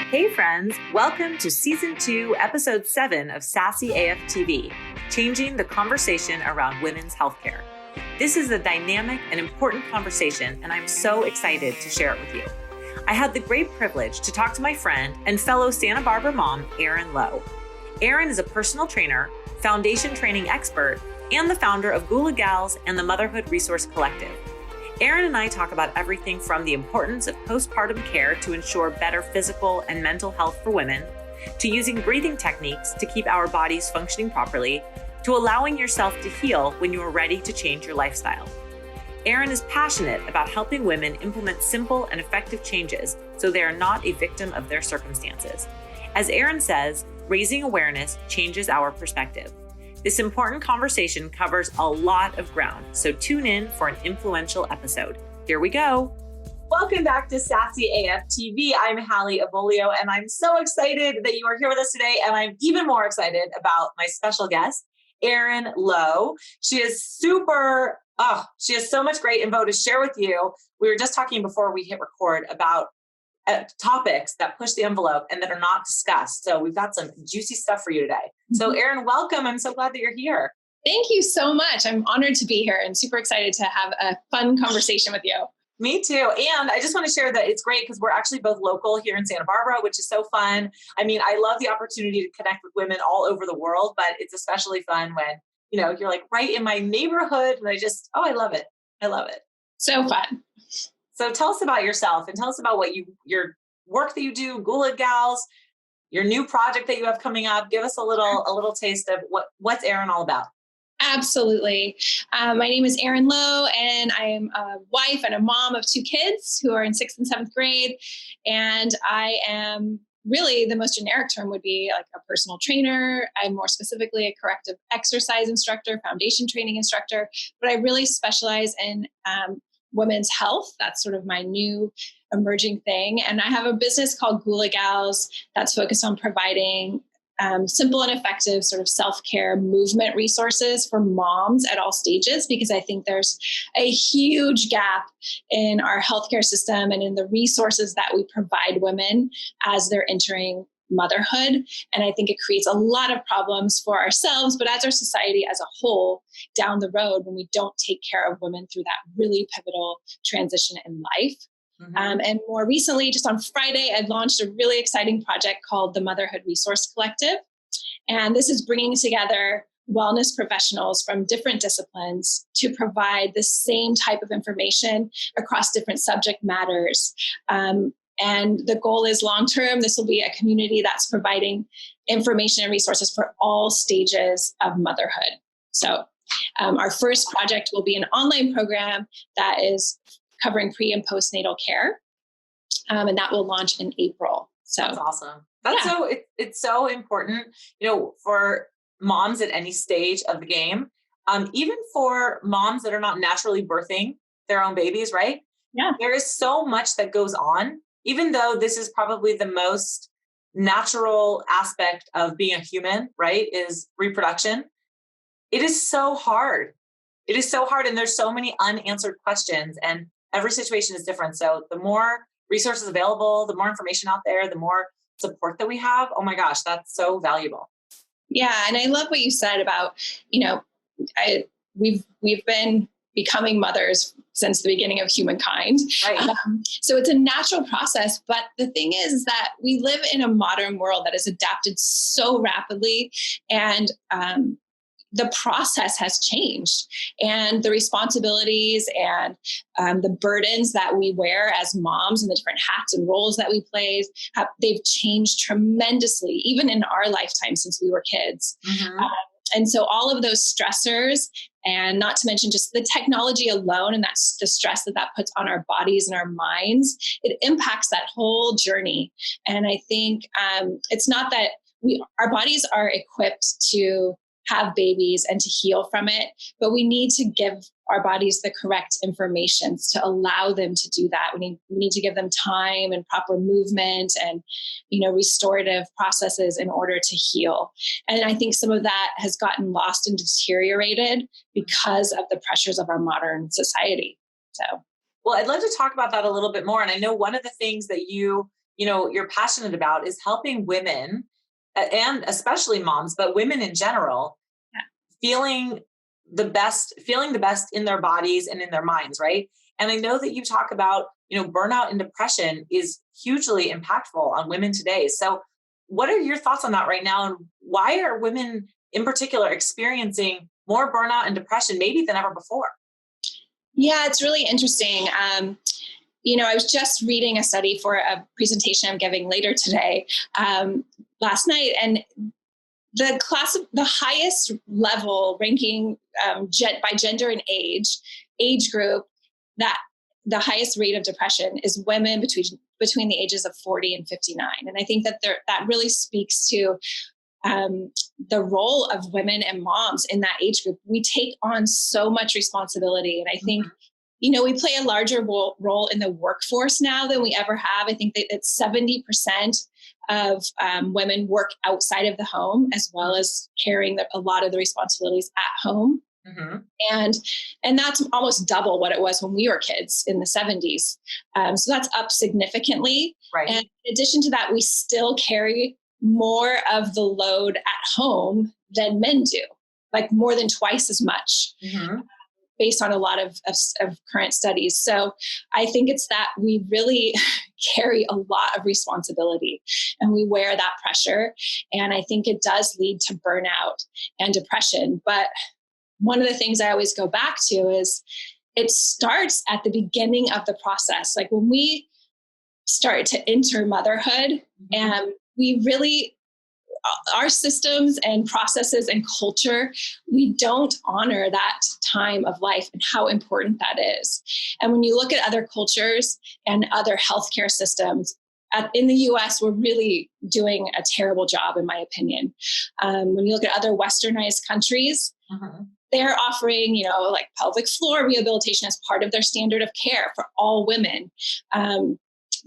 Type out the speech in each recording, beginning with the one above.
Hey friends, welcome to Season 2, Episode 7 of Sassy AF TV, changing the conversation around women's healthcare. This is a dynamic and important conversation, and I'm so excited to share it with you. I had the great privilege to talk to my friend and fellow Santa Barbara mom, Erin Low. Erin is a personal trainer, foundation training expert, and the founder of Goula Gals and the Motherhood Resource Collective. Erin and I talk about everything from the importance of postpartum care to ensure better physical and mental health for women, to using breathing techniques to keep our bodies functioning properly, to allowing yourself to heal when you are ready to change your lifestyle. Erin is passionate about helping women implement simple and effective changes so they are not a victim of their circumstances. As Erin says, raising awareness changes our perspective. This important conversation covers a lot of ground, so tune in for an influential episode. Here we go. Welcome back to Sassy AF TV. I'm Hallie Avolio, and I'm so excited that you are here with us today. And I'm even more excited about my special guest, Erin Low. She has so much great info to share with you. We were just talking before we hit record about topics that push the envelope and that are not discussed. So we've got some juicy stuff for you today. So Erin, welcome. I'm so glad that you're here. Thank you so much. I'm honored to be here and super excited to have a fun conversation with you. Me too. And I just want to share that it's great because we're actually both local here in Santa Barbara, which is so fun. I mean, I love the opportunity to connect with women all over the world, but it's especially fun when, you're like right in my neighborhood. And I love it. I love it. So fun. So tell us about yourself and tell us about your work that you do, Goula Gals, your new project that you have coming up. Give us a little taste of what's Erin all about. Absolutely. My name is Erin Low, and I am a wife and a mom of two kids who are in 6th and 7th grade. And I am really, the most generic term would be like a personal trainer. I'm more specifically a corrective exercise instructor, foundation training instructor, but I really specialize in women's health. That's sort of my new emerging thing. And I have a business called Goula Gals that's focused on providing simple and effective sort of self-care movement resources for moms at all stages, because I think there's a huge gap in our healthcare system and in the resources that we provide women as they're entering motherhood. And I think it creates a lot of problems for ourselves, but as our society as a whole down the road when we don't take care of women through that really pivotal transition in life. Mm-hmm. And more recently, just on Friday, I launched a really exciting project called the Motherhood Resource Collective. And this is bringing together wellness professionals from different disciplines to provide the same type of information across different subject matters. And the goal is long-term, this will be a community that's providing information and resources for all stages of motherhood. So our first project will be an online program that is covering pre and postnatal care. And that will launch in April. So that's awesome. It's so important, for moms at any stage of the game, even for moms that are not naturally birthing their own babies, right? Yeah. There is so much that goes on. Even though this is probably the most natural aspect of being a human, right, is reproduction, it is so hard. It is so hard. And there's so many unanswered questions and every situation is different. So the more resources available, the more information out there, the more support that we have. Oh my gosh, that's so valuable. Yeah. And I love what you said about, we've been becoming mothers since the beginning of humankind. Right. So it's a natural process. But the thing is that we live in a modern world that has adapted so rapidly, and the process has changed, and the responsibilities and the burdens that we wear as moms and the different hats and roles that we play, they've changed tremendously, even in our lifetime since we were kids. Mm-hmm. And so all of those stressors, and not to mention just the technology alone, and that's the stress that puts on our bodies and our minds, it impacts that whole journey. And I think it's not that our bodies are equipped to have babies and to heal from it, but we need to give our bodies the correct information to allow them to do that. We need to give them time and proper movement and, restorative processes in order to heal. And I think some of that has gotten lost and deteriorated because of the pressures of our modern society. So, well, I'd love to talk about that a little bit more. And I know one of the things that you you're passionate about is helping women and especially moms, but women in general, feeling the best in their bodies and in their minds. Right. And I know that you talk about, burnout and depression is hugely impactful on women today. So what are your thoughts on that right now? And why are women in particular experiencing more burnout and depression maybe than ever before? Yeah, it's really interesting. I was just reading a study for a presentation I'm giving later today, last night, and the highest level ranking by gender and age group, that the highest rate of depression is women between the ages of 40 and 59. And I think that that really speaks to the role of women and moms in that age group. We take on so much responsibility. And I think, we play a larger role in the workforce now than we ever have. I think that 70% of women work outside of the home, as well as carrying a lot of the responsibilities at home. Mm-hmm. And that's almost double what it was when we were kids in the 70s. So that's up significantly. Right. And in addition to that, we still carry more of the load at home than men do, like more than twice as much. Mm-hmm. Based on a lot of current studies. So I think it's that we really carry a lot of responsibility and we wear that pressure. And I think it does lead to burnout and depression. But one of the things I always go back to is it starts at the beginning of the process. Like when we start to enter motherhood, and we really, our systems and processes and culture, we don't honor that time of life and how important that is. And when you look at other cultures and other healthcare systems, in the US, we're really doing a terrible job, in my opinion. When you look at other westernized countries, they're offering, like pelvic floor rehabilitation as part of their standard of care for all women.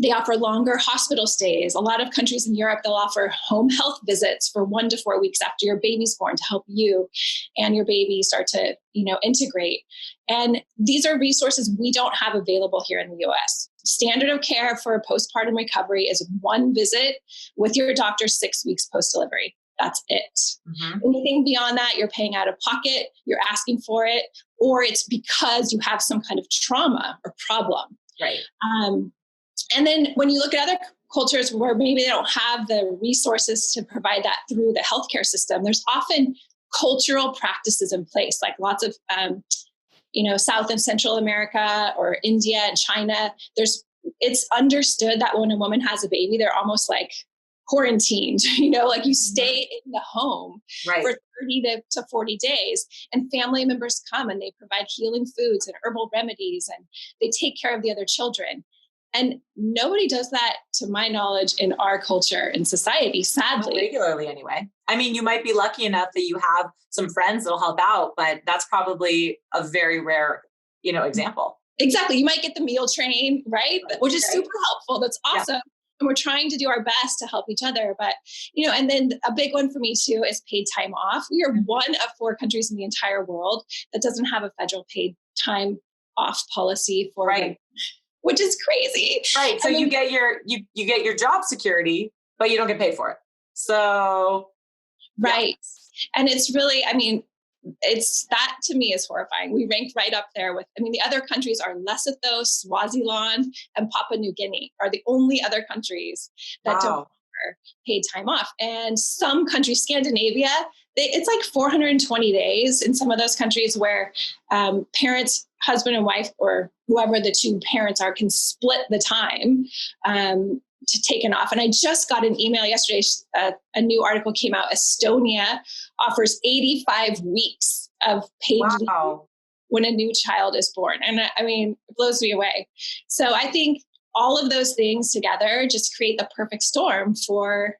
They offer longer hospital stays. A lot of countries in Europe, they'll offer home health visits for 1 to 4 weeks after your baby's born to help you and your baby start to, integrate. And these are resources we don't have available here in the US. Standard of care for postpartum recovery is 1 visit with your doctor 6 weeks post-delivery. That's it. Mm-hmm. Anything beyond that, you're paying out of pocket, you're asking for it, or it's because you have some kind of trauma or problem. Right. And then when you look at other cultures where maybe they don't have the resources to provide that through the healthcare system, there's often cultural practices in place, like lots of, South and Central America or India and China. It's understood that when a woman has a baby, they're almost like quarantined, like you stay in the home for 30 to 40 days, and family members come and they provide healing foods and herbal remedies, and they take care of the other children. And nobody does that, to my knowledge, in our culture and society, sadly. Not regularly, anyway. I mean, you might be lucky enough that you have some friends that'll help out, but that's probably a very rare, example. Exactly. You might get the meal train, right? Which is super helpful. That's awesome. Yeah. And we're trying to do our best to help each other. But, and then a big one for me too is paid time off. We are one of 4 countries in the entire world that doesn't have a federal paid time off policy for women, which is crazy. Right. So you get your job security, but you don't get paid for it. So. Right. Yeah. And it's really, that to me is horrifying. We rank right up there with, the other countries are Lesotho, Swaziland, and Papua New Guinea are the only other countries that don't offer paid time off. And some countries, Scandinavia, it's like 420 days in some of those countries where parents, husband and wife, or whoever the 2 parents are, can split the time to take it off. And I just got an email yesterday. A new article came out. Estonia offers 85 weeks of paid leave when a new child is born. And it blows me away. So I think all of those things together just create the perfect storm for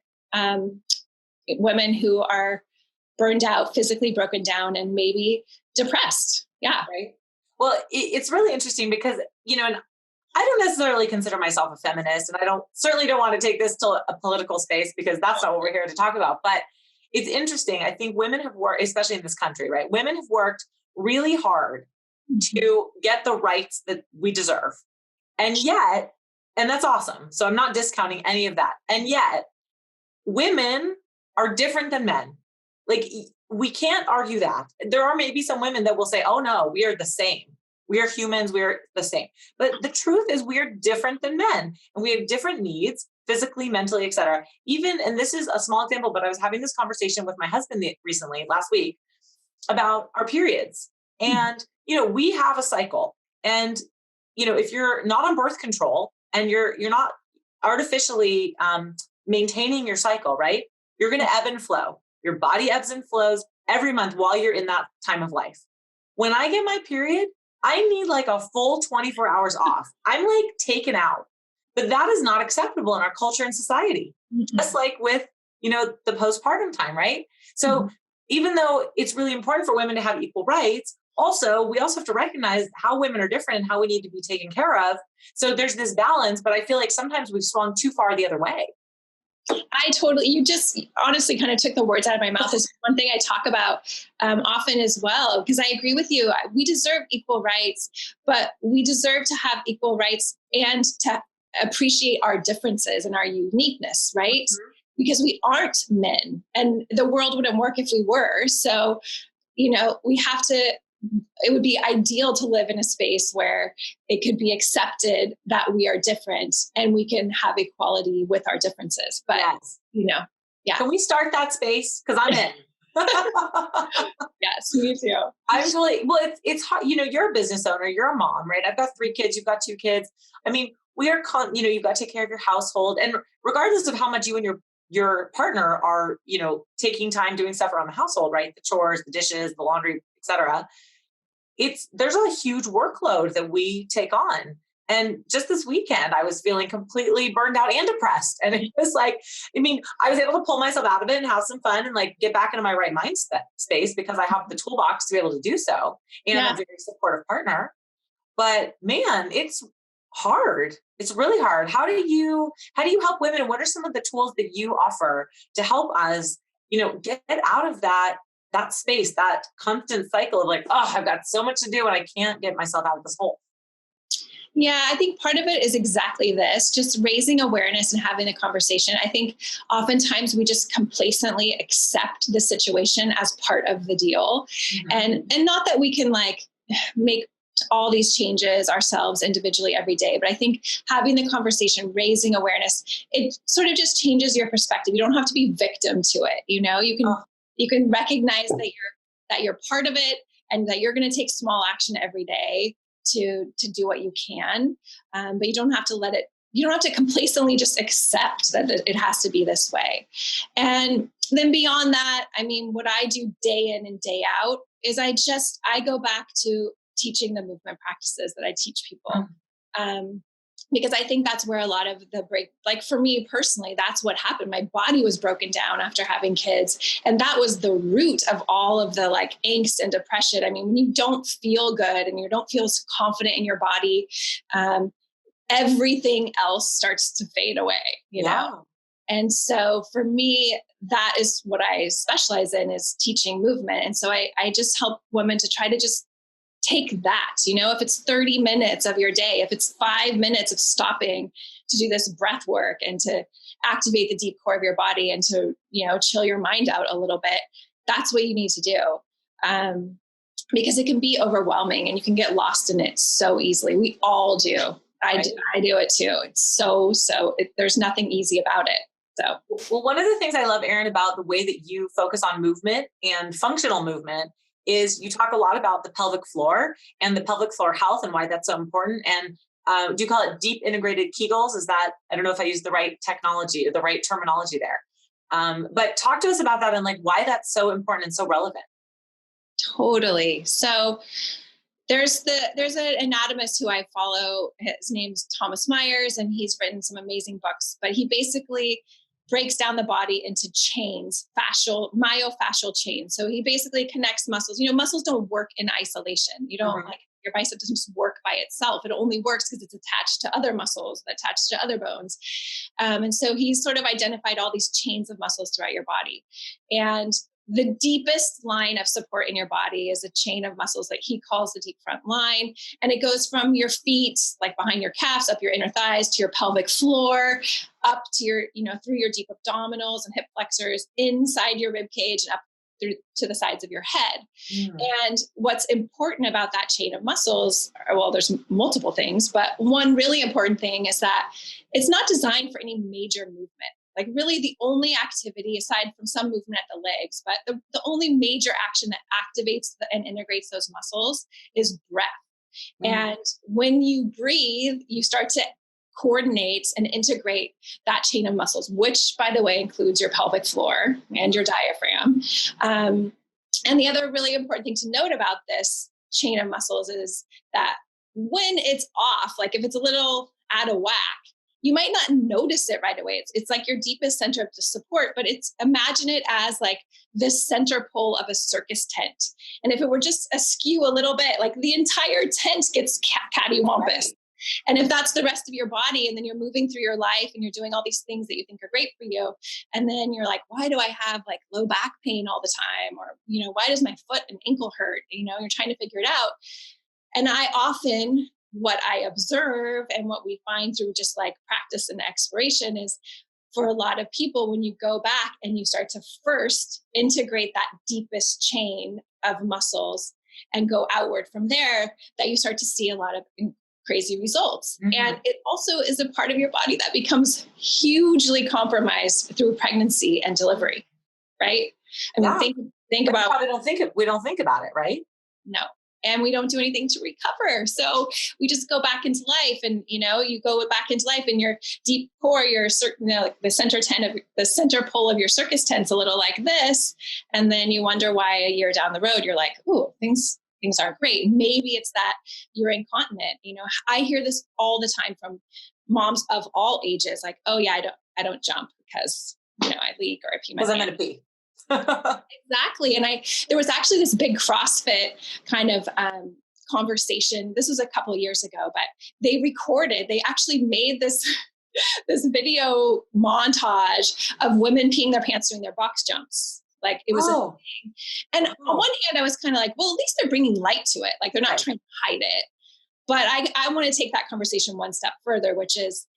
women who are burned out, physically broken down, and maybe depressed. Yeah. Right. Well, it's really interesting because, and I don't necessarily consider myself a feminist, and I certainly don't want to take this to a political space because that's not what we're here to talk about. But it's interesting. I think women have worked, especially in this country, right? Women have worked really hard to get the rights that we deserve. And yet And that's awesome. So I'm not discounting any of that. And yet women are different than men. Like, we can't argue that. There are maybe some women that will say, oh no, we are the same. We are humans. We're the same. But the truth is we are different than men, and we have different needs physically, mentally, etc. Even, and this is a small example, but I was having this conversation with my husband recently, last week, about our periods. And, we have a cycle, and, if you're not on birth control and you're not artificially maintaining your cycle, right? You're going to ebb and flow. Your body ebbs and flows every month while you're in that time of life. When I get my period, I need like a full 24 hours off. I'm like taken out. But that is not acceptable in our culture and society. Mm-hmm. Just like with, the postpartum time, right? So even though it's really important for women to have equal rights, we also have to recognize how women are different and how we need to be taken care of. So there's this balance, but I feel like sometimes we've swung too far the other way. You just honestly kind of took the words out of my mouth. Is one thing I talk about often as well, because I agree with you. We deserve equal rights, but we deserve to have equal rights and to appreciate our differences and our uniqueness, right? Mm-hmm. Because we aren't men, and the world wouldn't work if we were. So, we have to, it would be ideal to live in a space where it could be accepted that we are different and we can have equality with our differences. But, yeah. Can we start that space? Because I'm in. Yes, me too. I'm totally, well, it's hard. You're a business owner, you're a mom, right? I've got 3 kids, you've got 2 kids. I mean, we are, you've got to take care of your household. And regardless of how much you and your partner are, taking time doing stuff around the household, right? The chores, the dishes, the laundry, etc. There's a huge workload that we take on. And just this weekend, I was feeling completely burned out and depressed. And it was like, I was able to pull myself out of it and have some fun and like get back into my right mind space because I have the toolbox to be able to do so. And I'm a very supportive partner. But man, it's hard. It's really hard. How do you help women? And what are some of the tools that you offer to help us, get out of that space, that constant cycle of like, oh, I've got so much to do and I can't get myself out of this hole? Yeah, I think part of it is exactly this, just raising awareness and having a conversation. I think oftentimes we just complacently accept the situation as part of the deal. Mm-hmm. And not that we can like make all these changes ourselves individually every day, but I think having the conversation, raising awareness, it sort of just changes your perspective. You don't have to be victim to it. You can recognize that you're part of it and that you're going to take small action every day to do what you can. But you don't have to complacently just accept that it has to be this way. And then beyond that, what I do day in and day out is I go back to teaching the movement practices that I teach people. Because I think that's where a lot of the break, like for me personally, that's what happened. My body was broken down after having kids. And that was the root of all of the like angst and depression. When you don't feel good and you don't feel confident in your body, everything else starts to fade away, you know? And so for me, that is what I specialize in, is teaching movement. And so I just help women to try to just take that, if it's 30 minutes of your day, if it's 5 minutes of stopping to do this breath work and to activate the deep core of your body and to, chill your mind out a little bit, that's what you need to do. Because it can be overwhelming and you can get lost in it so easily. We all do. I do it too. It's there's nothing easy about it. So, well, one of the things I love, Erin, about the way that you focus on movement and functional movement is you talk a lot about the pelvic floor and the pelvic floor health and why that's so important. And do you call it deep integrated Kegels? I don't know if I used the right technology or the right terminology there. But talk to us about that and like why that's so important and so relevant. Totally. So there's an anatomist who I follow. His name's Thomas Myers, and he's written some amazing books, but he basically breaks down the body into chains, myofascial chains. So he basically connects muscles. Muscles don't work in isolation. You don't your bicep doesn't just work by itself. It only works because it's attached to other muscles, attached to other bones. And so he's sort of identified all these chains of muscles throughout your body. And the deepest line of support in your body is a chain of muscles that he calls the deep front line. And it goes from your feet, like behind your calves, up your inner thighs, to your pelvic floor, up to your, through your deep abdominals and hip flexors, inside your rib cage, and up through to the sides of your head. And what's important about that chain of muscles, well, there's multiple things, but one really important thing is that it's not designed for any major movement. Like really the only activity, aside from some movement at the legs, but the only major action that activates and integrates those muscles is breath. And when you breathe, you start to coordinate and integrate that chain of muscles, which, by the way, includes your pelvic floor and your diaphragm. And the other really important thing to note about this chain of muscles is that when it's off, like if it's a little out of whack, you might not notice it right away. It's like your deepest center of support, but imagine it as like this center pole of a circus tent. And if it were just askew a little bit, like the entire tent gets cattywampus. Right. And if that's the rest of your body, and then you're moving through your life and you're doing all these things that you think are great for you, and then you're like, why do I have like low back pain all the time? Or, why does my foot and ankle hurt? You're trying to figure it out. And what I observe and what we find through just like practice and exploration is, for a lot of people, when you go back and you start to first integrate that deepest chain of muscles and go outward from there, that you start to see a lot of crazy results. And it also is a part of your body that becomes hugely compromised through pregnancy and delivery, right? I mean, think about. We don't think about it, right? No. And we don't do anything to recover. So we just go back into life, and, you go back into life in your deep core, your certain, like the center pole of your circus tent's a little like this. And then you wonder why a year down the road, you're like, ooh, things aren't great. Maybe it's that you're incontinent. I hear this all the time from moms of all ages. Like, oh yeah, I don't jump because, I leak or I pee my pants. Because I'm going to pee. Exactly. And there was actually this big CrossFit kind of conversation. This was a couple of years ago, but they actually made this video montage of women peeing their pants doing their box jumps. Like it was a thing. And on one hand, I was kind of like, well, at least they're bringing light to it. Like they're not trying to hide it. But I want to take that conversation one step further, which is,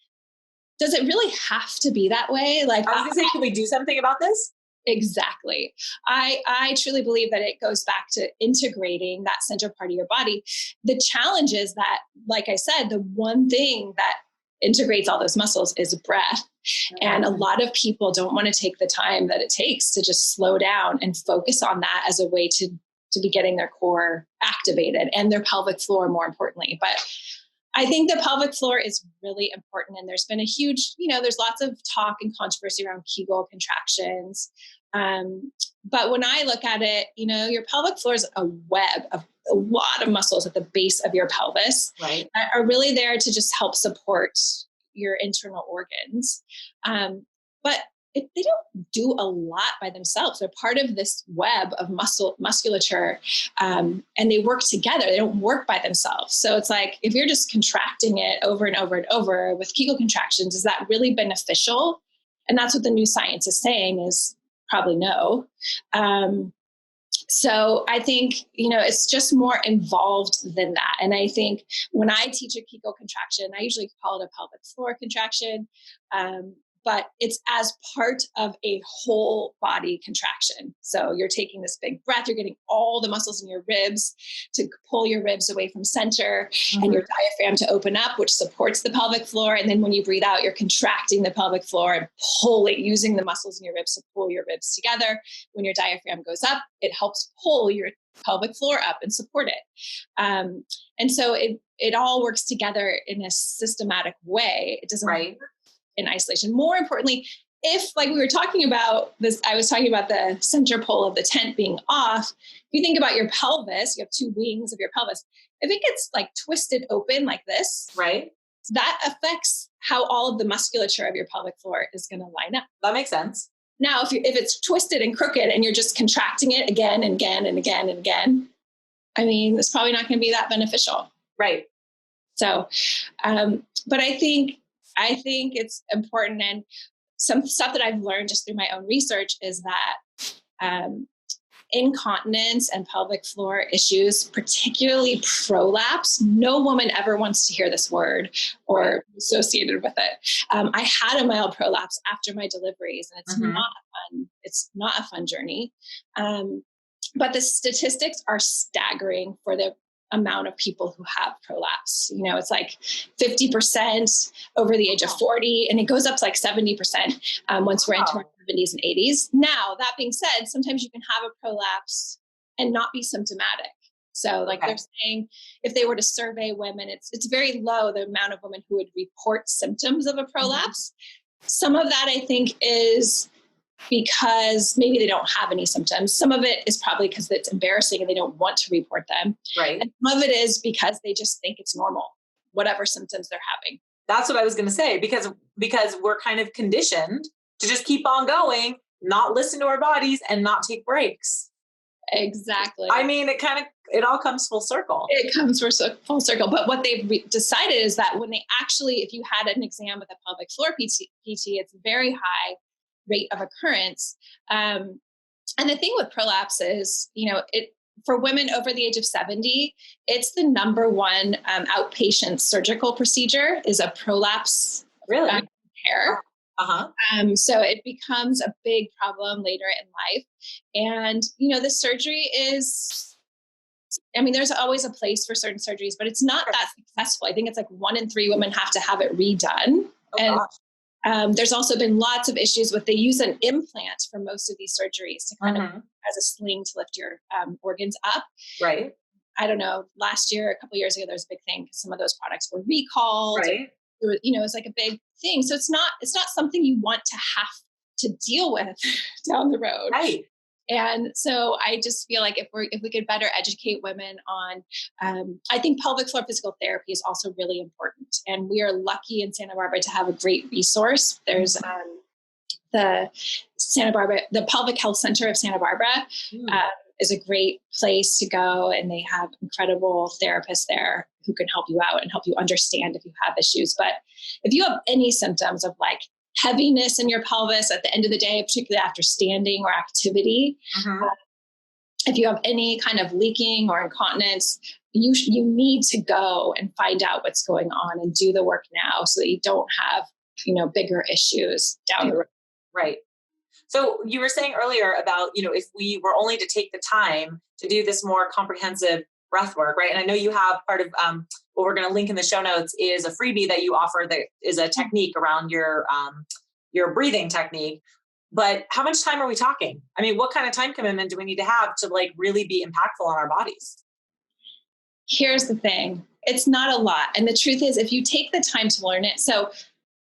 does it really have to be that way? Like, I was going to say, can we do something about this? Exactly. I truly believe that it goes back to integrating that center part of your body. The challenge is that, like I said, the one thing that integrates all those muscles is breath. And a lot of people don't want to take the time that it takes to just slow down and focus on that as a way to be getting their core activated, and their pelvic floor, more importantly. But I think the pelvic floor is really important. And there's been a huge, there's lots of talk and controversy around Kegel contractions. But when I look at it, your pelvic floor is a web of a lot of muscles at the base of your pelvis that are really there to just help support your internal organs. But they don't do a lot by themselves. They're part of this web of musculature, and they work together. They don't work by themselves. So it's like, if you're just contracting it over and over and over with Kegel contractions, is that really beneficial? And that's what the new science is saying, is probably no. So I think, it's just more involved than that. And I think when I teach a Kegel contraction, I usually call it a pelvic floor contraction. But it's as part of a whole body contraction. So you're taking this big breath, you're getting all the muscles in your ribs to pull your ribs away from center, and your diaphragm to open up, which supports the pelvic floor. And then when you breathe out, you're contracting the pelvic floor and using the muscles in your ribs to pull your ribs together. When your diaphragm goes up, it helps pull your pelvic floor up and support it. And so it all works together in a systematic way. It doesn't work in isolation. More importantly, if, like we were talking about this, I was talking about the center pole of the tent being off. If you think about your pelvis, you have two wings of your pelvis. If it gets like twisted open like this, that affects how all of the musculature of your pelvic floor is going to line up. That makes sense. Now, if it's twisted and crooked and you're just contracting it again and again and again and again, I mean, it's probably not going to be that beneficial. Right. So, but I think it's important, and some stuff that I've learned just through my own research is that incontinence and pelvic floor issues, particularly prolapse. No woman ever wants to hear this word or associated with it. I had a mild prolapse after my deliveries, and it's not a fun journey. But the statistics are staggering for the amount of people who have prolapse. You know, it's like 50% over the age of 40, and it goes up to like 70% once we're into our 70s and 80s. Now, that being said, sometimes you can have a prolapse and not be symptomatic. So like they're saying, if they were to survey women, it's very low, the amount of women who would report symptoms of a prolapse. Some of that I think is because maybe they don't have any symptoms. Some of it is probably because it's embarrassing and they don't want to report them. Right. And some of it is because they just think it's normal, whatever symptoms they're having. That's what I was going to say, because we're kind of conditioned to just keep on going, not listen to our bodies and not take breaks. Exactly. I mean, it all comes full circle. It comes full circle. But what they've decided is that when they actually, if you had an exam with a pelvic floor PT, it's very high rate of occurrence. And the thing with prolapse is, you know, for women over the age of 70, it's the number one outpatient surgical procedure is a prolapse repair. So it becomes a big problem later in life. And, you know, the surgery is, I mean, there's always a place for certain surgeries, but it's not that successful. I think it's like 1 in 3 women have to have it redone. There's also been lots of issues with, they use an implant for most of these surgeries to kind of as a sling to lift your organs up. Right. I don't know, last year, a couple of years ago, there was a big thing because some of those products were recalled. Right. You know, it's like a big thing. So it's not something you want to have to deal with down the road. Right. And so I just feel like if we could better educate women on, I think pelvic floor physical therapy is also really important. And we are lucky in Santa Barbara to have a great resource. There's the Pelvic Health Center of Santa Barbara is a great place to go. And they have incredible therapists there who can help you out and help you understand if you have issues. But if you have any symptoms of like heaviness in your pelvis at the end of the day, particularly after standing or activity, if you have any kind of leaking or incontinence, you need to go and find out what's going on and do the work now so that you don't have, you know, bigger issues down the road. Right. So you were saying earlier about, you know, if we were only to take the time to do this more comprehensive breath work, right? And I know you have part of what we're going to link in the show notes is a freebie that you offer that is a technique around your breathing technique. But how much time are we talking? I mean, what kind of time commitment do we need to have to like really be impactful on our bodies? Here's the thing. It's not a lot. And the truth is, if you take the time to learn it, so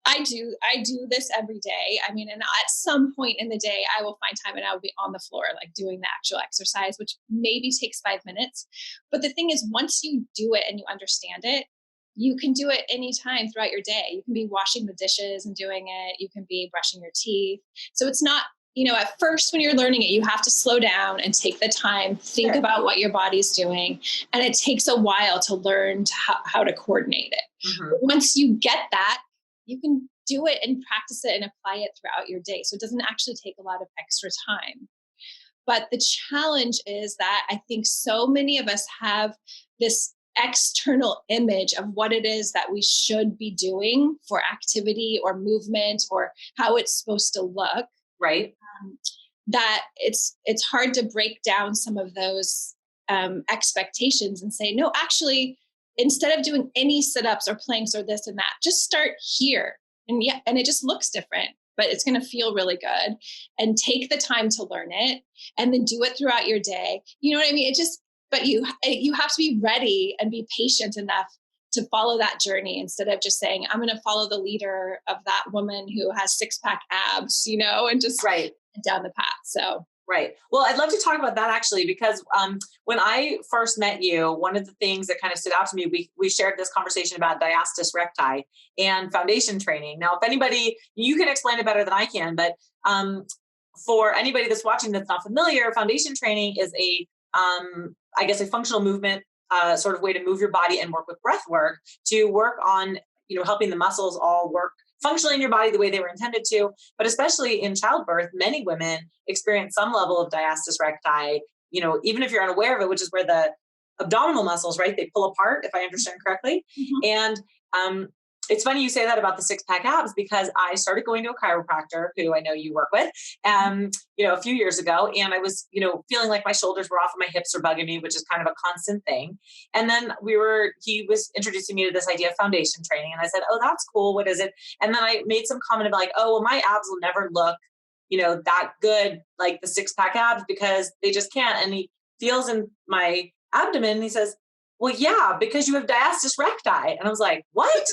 I do this every day. I mean, and at some point in the day, I will find time and I will be on the floor, like doing the actual exercise, which maybe takes 5 minutes. But the thing is, once you do it and you understand it, you can do it anytime throughout your day. You can be washing the dishes and doing it. You can be brushing your teeth. So it's not, you know, at first when you're learning it, you have to slow down and take the time, think about what your body's doing. And it takes a while to learn how to coordinate it. But once you get that, you can do it and practice it and apply it throughout your day. So it doesn't actually take a lot of extra time. But the challenge is that I think so many of us have this external image of what it is that we should be doing for activity or movement or how it's supposed to look. Right. That it's hard to break down some of those expectations and say, no, actually, instead of doing any sit-ups or planks or this and that, just start here. And it just looks different, but it's going to feel really good. And take the time to learn it and then do it throughout your day. You know what I mean? But you have to be ready and be patient enough to follow that journey instead of just saying, I'm going to follow the leader of that woman who has 6-pack abs, you know, and just down the path. So. Right. Well, I'd love to talk about that actually, because when I first met you, one of the things that kind of stood out to me, we shared this conversation about diastasis recti and foundation training. Now, if anybody, you can explain it better than I can, but for anybody that's watching that's not familiar, foundation training is I guess a functional movement sort of way to move your body and work with breath work to work on, you know, helping the muscles all work functionally in your body the way they were intended to. But especially in childbirth, many women experience some level of diastasis recti even if you're unaware of it, which is where the abdominal muscles, right, they pull apart, if I understand correctly. And it's funny you say that about the 6-pack abs, because I started going to a chiropractor who I know you work with, a few years ago. And I was, feeling like my shoulders were off and my hips were bugging me, which is kind of a constant thing. And then he was introducing me to this idea of foundation training. And I said, oh, that's cool. What is it? And then I made some comment about like, oh, well, my abs will never look, that good, like the 6-pack abs, because they just can't. And he feels in my abdomen and he says, well, yeah, because you have diastasis recti. And I was like, what?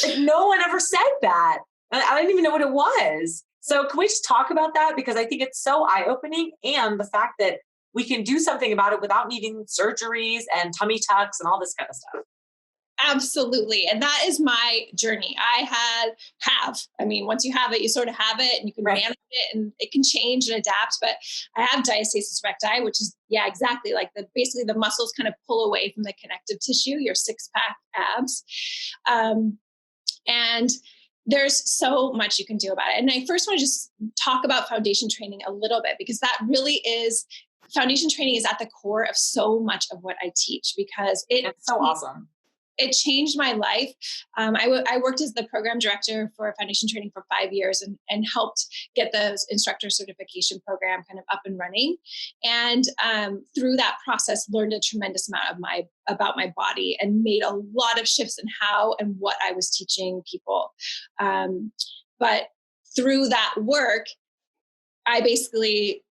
Like, no one ever said that. And I didn't even know what it was. So can we just talk about that? Because I think it's so eye-opening, and the fact that we can do something about it without needing surgeries and tummy tucks and all this kind of stuff. Absolutely. And that is my journey. I mean, once you have it, you sort of have it, and you can manage it, and it can change and adapt. But I have diastasis recti, which is, exactly like basically the muscles kind of pull away from the connective tissue, your 6-pack abs. And there's so much you can do about it. And I first want to just talk about foundation training a little bit, because foundation training is at the core of so much of what I teach, because it's so awesome. It changed my life. I worked as the program director for foundation training for 5 years and helped get the instructor certification program kind of up and running. And through that process, learned a tremendous amount about my body, and made a lot of shifts in how and what I was teaching people. But through that work, I basically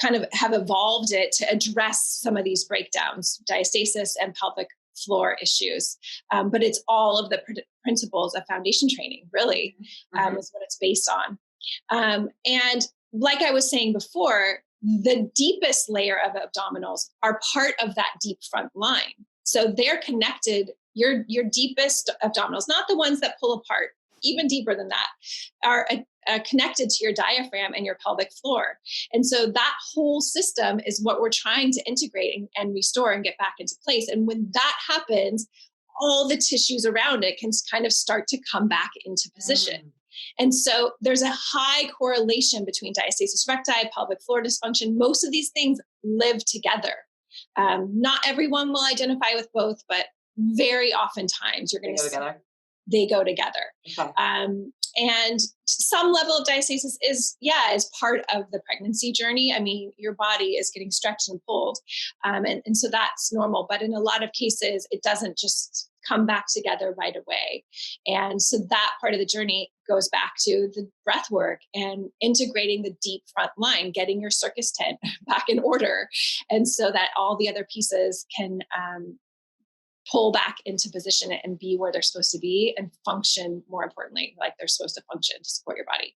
kind of have evolved it to address some of these breakdowns, diastasis and pelvic floor issues. But it's all of the principles of foundation training, really, is what it's based on. And like I was saying before, the deepest layer of abdominals are part of that deep front line. So they're connected. Your deepest abdominals, not the ones that pull apart, even deeper than that, are connected to your diaphragm and your pelvic floor. And so that whole system is what we're trying to integrate and restore and get back into place. And when that happens, all the tissues around it can kind of start to come back into position. And so there's a high correlation between diastasis recti, pelvic floor dysfunction. Most of these things live together. Not everyone will identify with both, but very oftentimes you're going to see they go together. Okay. And some level of diastasis is part of the pregnancy journey. I mean, your body is getting stretched and pulled. And so that's normal. But in a lot of cases, it doesn't just come back together right away. And so that part of the journey goes back to the breath work and integrating the deep front line, getting your circus tent back in order. And so that all the other pieces can pull back into position and be where they're supposed to be and function, more importantly, like they're supposed to function to support your body.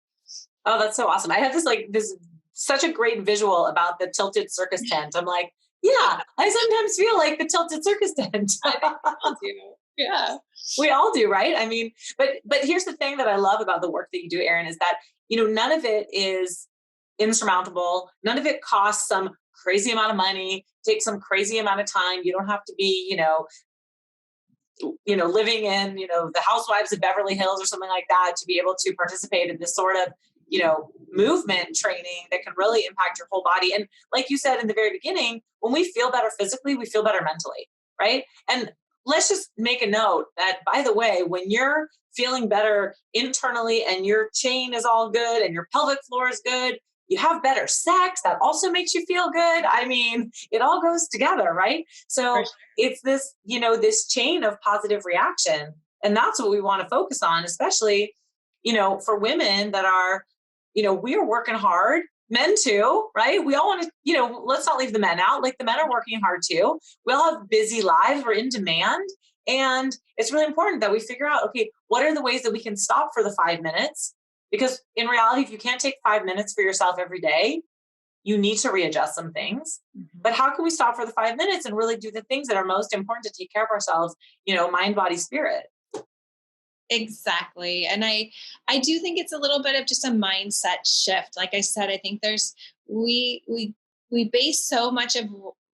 Oh, that's so awesome. I have this such a great visual about the tilted circus tent. I'm like, yeah, I sometimes feel like the tilted circus tent. Yeah. We all do, right? I mean, but here's the thing that I love about the work that you do, Erin, is that, none of it is insurmountable. None of it costs some crazy amount of money, takes some crazy amount of time. You don't have to be, living in, the Housewives of Beverly Hills or something like that to be able to participate in this sort of, movement training that can really impact your whole body. And like you said in the very beginning, when we feel better physically, we feel better mentally, right? And let's just make a note that, by the way, when you're feeling better internally and your chain is all good and your pelvic floor is good, you have better sex. That also makes you feel good. I mean, it all goes together, right? So it's this, this chain of positive reaction. And that's what we want to focus on, especially, for women that are, we are working hard, men too, right? We all want to, let's not leave the men out. Like, the men are working hard too. We all have busy lives. We're in demand. And it's really important that we figure out, okay, what are the ways that we can stop for the 5 minutes? Because in reality, if you can't take 5 minutes for yourself every day, you need to readjust some things. But how can we stop for the 5 minutes and really do the things that are most important to take care of ourselves, mind, body, spirit? Exactly. And I do think it's a little bit of just a mindset shift. Like I said, I think we base so much of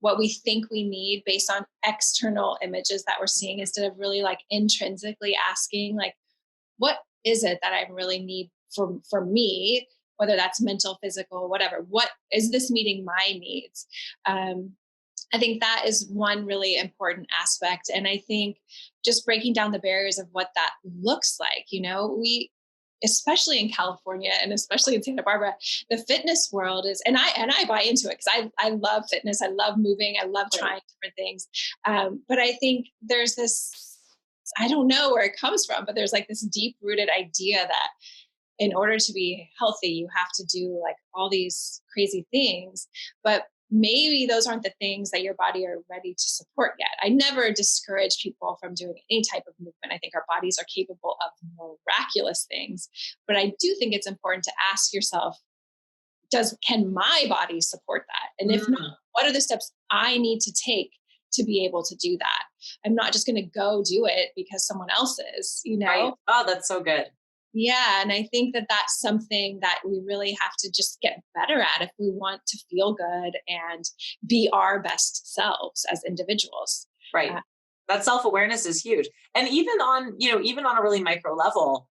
what we think we need based on external images that we're seeing, instead of really like intrinsically asking, like, what is it that I really need for me whether that's mental, physical, whatever. What is this meeting my needs? I think that is one really important aspect. And I think just breaking down the barriers of what that looks like, especially in California and especially in Santa Barbara, the fitness world is, and I buy into it because I love fitness. I love moving. I love trying different things. But I think there's this, I don't know where it comes from, but there's like this deep rooted idea that in order to be healthy, you have to do like all these crazy things, but maybe those aren't the things that your body are ready to support yet. I never discourage people from doing any type of movement. I think our bodies are capable of miraculous things, but I do think it's important to ask yourself, can my body support that? And if not, what are the steps I need to take to be able to do that? I'm not just going to go do it because someone else is, Right. Oh, that's so good. Yeah. And I think that that's something that we really have to just get better at if we want to feel good and be our best selves as individuals. Right. That self-awareness is huge. And even on a really micro level,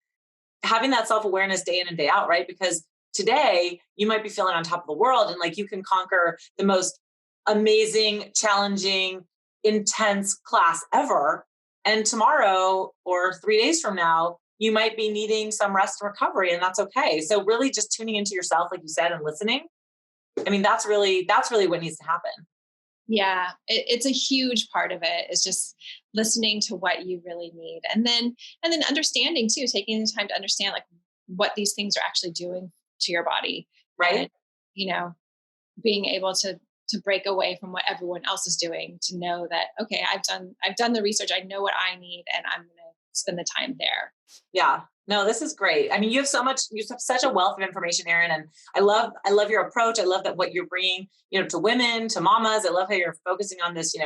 having that self-awareness day in and day out, right? Because today you might be feeling on top of the world and like you can conquer the most amazing, challenging, intense class ever. And tomorrow or 3 days from now, you might be needing some rest and recovery, and that's okay. So really just tuning into yourself, like you said, and listening. I mean, that's really what needs to happen. Yeah, it's a huge part of it is just listening to what you really need. And then understanding too, taking the time to understand like what these things are actually doing to your body. Right. And, being able to break away from what everyone else is doing to know that, okay, I've done the research. I know what I need and I'm going to spend the time there. Yeah. No, this is great. I mean, you have such a wealth of information, Erin, and I love your approach. I love that what you're bringing, to women, to mamas. I love how you're focusing on this,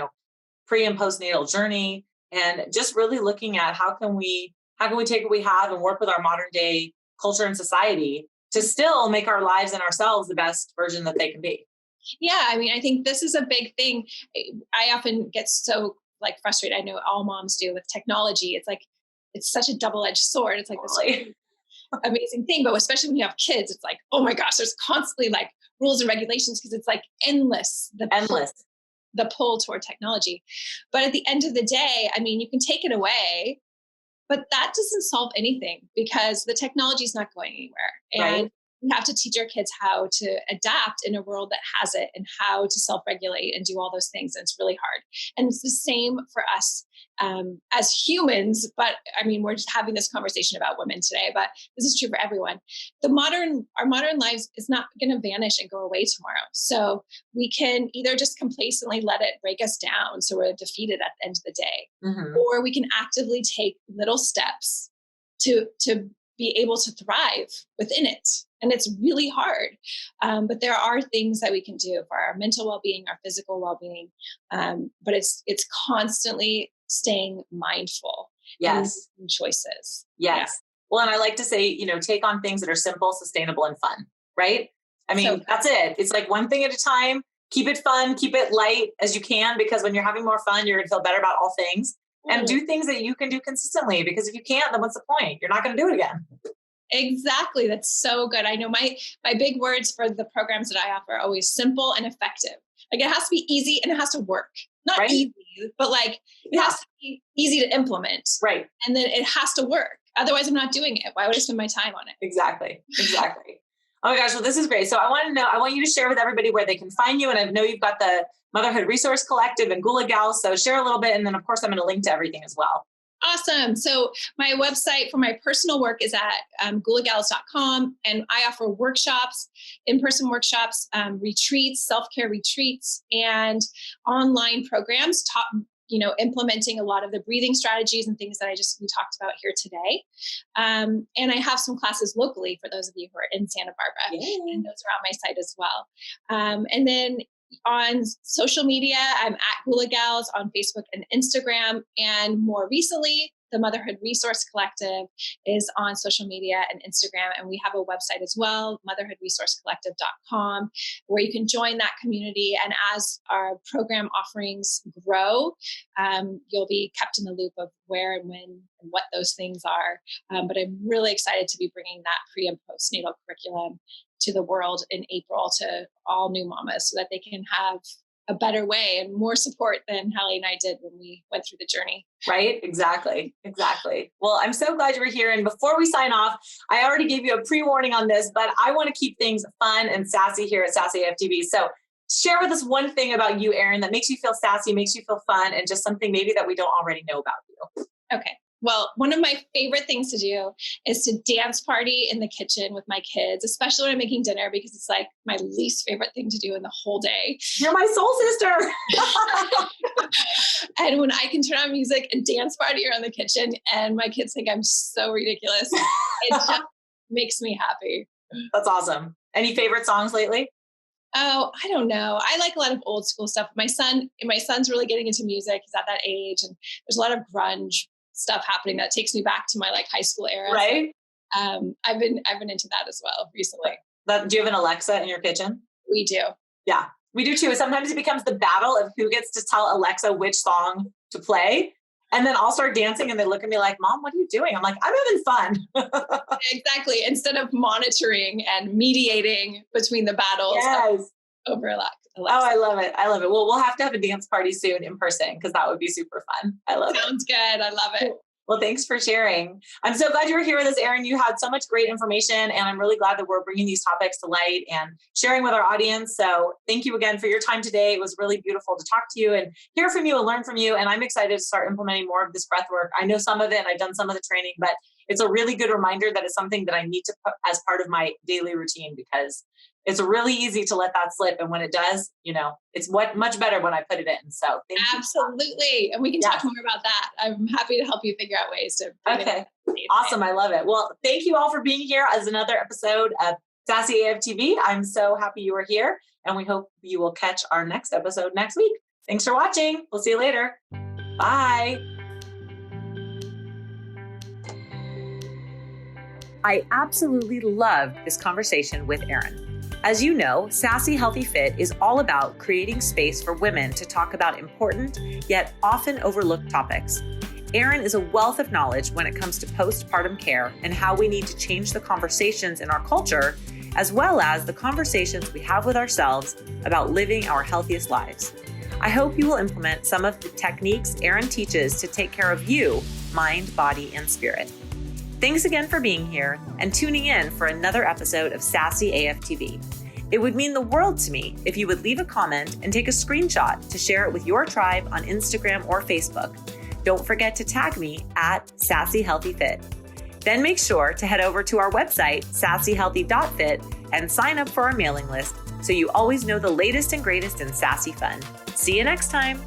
pre and postnatal journey and just really looking at how can we take what we have and work with our modern day culture and society to still make our lives and ourselves the best version that they can be. Yeah. I mean, I think this is a big thing. I often get so like frustrated. I know all moms do with technology. It's like, it's such a double-edged sword. It's like this amazing thing, but especially when you have kids, it's like, oh my gosh, there's constantly like rules and regulations because it's like endless. The pull toward technology. But at the end of the day, I mean, you can take it away, but that doesn't solve anything because the technology is not going anywhere. Right. And we have to teach our kids how to adapt in a world that has it and how to self-regulate and do all those things. And it's really hard. And it's the same for us as humans. But I mean, we're just having this conversation about women today, but this is true for everyone. Our modern lives is not going to vanish and go away tomorrow. So we can either just complacently let it break us down so we're defeated at the end of the day, or we can actively take little steps to be able to thrive within it. And it's really hard. But there are things that we can do for our mental well-being, our physical well-being. But it's constantly staying mindful. Yes. And choices. Yes. Yeah. Well, and I like to say, take on things that are simple, sustainable, and fun, right? I mean, that's it. It's like one thing at a time. Keep it fun, keep it light as you can, because when you're having more fun, you're going to feel better about all things. And do things that you can do consistently, because if you can't, then what's the point? You're not going to do it again. Exactly. That's so good. I know my big words for the programs that I offer are always simple and effective. Like it has to be easy and it has to work. Not easy, but like it has to be easy to implement. Right. And then it has to work. Otherwise I'm not doing it. Why would I spend my time on it? Exactly. Oh my gosh. Well, this is great. So I want you to share with everybody where they can find you. And I know you've got the Motherhood Resource Collective and Goula Gals. So share a little bit. And then of course I'm going to link to everything as well. Awesome. So my website for my personal work is at goulagals.com. And I offer workshops, in-person workshops, retreats, self-care retreats, and online programs, implementing a lot of the breathing strategies and things that we talked about here today. And I have some classes locally for those of you who are in Santa Barbara. Yay. And those are on my site as well. And then on social media, I'm at Goula Gals on Facebook and Instagram. And more recently, the Motherhood Resource Collective is on social media and Instagram. And we have a website as well, motherhoodresourcecollective.com, where you can join that community. And as our program offerings grow, you'll be kept in the loop of where and when and what those things are. But I'm really excited to be bringing that pre and postnatal curriculum to the world in April to all new mamas so that they can have a better way and more support than Hallie and I did when we went through the journey. Right? Exactly. Well, I'm so glad you were here. And before we sign off, I already gave you a pre-warning on this, but I want to keep things fun and sassy here at Sassy AFTV. So share with us one thing about you, Erin, that makes you feel sassy, makes you feel fun, and just something maybe that we don't already know about you. Okay. Well, one of my favorite things to do is to dance party in the kitchen with my kids, especially when I'm making dinner, because it's like my least favorite thing to do in the whole day. You're my soul sister. And when I can turn on music and dance party around the kitchen and my kids think I'm so ridiculous, it just makes me happy. That's awesome. Any favorite songs lately? Oh, I don't know. I like a lot of old school stuff. My son's really getting into music. He's at that age, and there's a lot of grunge stuff happening that takes me back to my high school era. Right. I've been into that as well recently. Do you have an Alexa in your kitchen? We do. Yeah, we do too. Sometimes it becomes the battle of who gets to tell Alexa which song to play. And then I'll start dancing and they look at me like, Mom, what are you doing? I'm like, I'm having fun. Exactly. Instead of monitoring and mediating between the battles. Yes. Over Alexa. Oh, I love it. Well, we'll have to have a dance party soon in person because that would be super fun. I love it. Sounds good. I love it. Well, thanks for sharing. I'm so glad you were here with us, Erin. You had so much great information, and I'm really glad that we're bringing these topics to light and sharing with our audience. So thank you again for your time today. It was really beautiful to talk to you and hear from you and learn from you. And I'm excited to start implementing more of this breath work. I know some of it and I've done some of the training, but it's a really good reminder that it's something that I need to put as part of my daily routine because it's really easy to let that slip. And when it does, it's much better when I put it in. So thank you. Absolutely. And we can talk more about that. I'm happy to help you figure out ways to. Okay. Awesome. I love it. Well, thank you all for being here as another episode of Sassy AFTV. I'm so happy you were here and we hope you will catch our next episode next week. Thanks for watching. We'll see you later. Bye. I absolutely loved this conversation with Erin. As you know, Sassy Healthy Fit is all about creating space for women to talk about important, yet often overlooked topics. Erin is a wealth of knowledge when it comes to postpartum care and how we need to change the conversations in our culture, as well as the conversations we have with ourselves about living our healthiest lives. I hope you will implement some of the techniques Erin teaches to take care of you, mind, body, and spirit. Thanks again for being here and tuning in for another episode of Sassy AFTV. It would mean the world to me if you would leave a comment and take a screenshot to share it with your tribe on Instagram or Facebook. Don't forget to tag me at Sassy Healthy Fit. Then make sure to head over to our website, sassyhealthy.fit, and sign up for our mailing list so you always know the latest and greatest in sassy fun. See you next time.